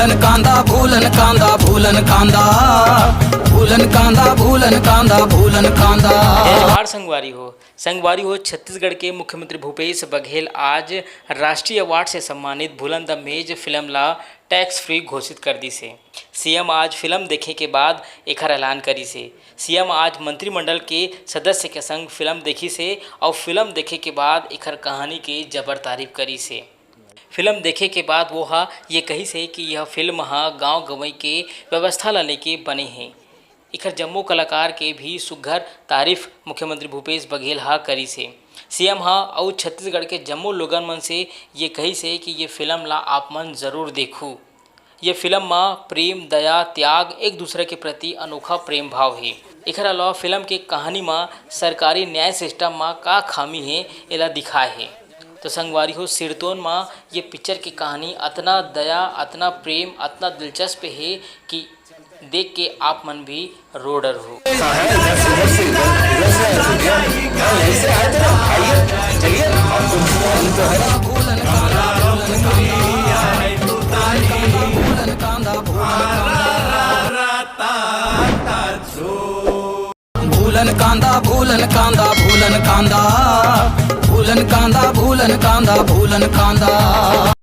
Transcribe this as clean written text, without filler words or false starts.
भूलन कांदा भूलन कांदा भूलन कांदा भूलन कांदा भूलन कांदा भूलन कांदा। जवाहर संगवारी हो छत्तीसगढ़ के मुख्यमंत्री भूपेश बघेल आज राष्ट्रीय अवार्ड से सम्मानित भूलन द मेज फिल्म ला टैक्स फ्री घोषित कर दी से। सीएम आज फिल्म देखे के बाद एकर ऐलान करी से। सीएम आज मंत्रिमंडल के सदस्य के संग फिल्म देखी से और फिल्म देखे के बाद एकर कहानी के जबर तारीफ करी से। फिल्म देखे के बाद वो ये कही से कि यह फिल्म गांव गंवई के व्यवस्था ला लेके बने हैं। इखर जम्मू कलाकार के भी सुघर तारीफ मुख्यमंत्री भूपेश बघेल करी से। सीएम और छत्तीसगढ़ के जम्मू लोगन मन से ये कही से कि ये फिल्म ला आप मन ज़रूर देखू। ये फिल्म में प्रेम दया त्याग एक दूसरे के प्रति अनोखा प्रेम भाव है। इखर अलावा फिल्म के कहानी में सरकारी न्याय सिस्टम में का खामी है एला दिखाए है। तो संगवारी हो सिरतोन में ये पिक्चर की कहानी अतना दया अतना प्रेम अतना दिलचस्प है कि देख के आप मन भी रोडर हो। भूलन कांदा भूलन कांदा भूलन कांदा भूलन कांदा भूलन कांदा भूलन कांदा।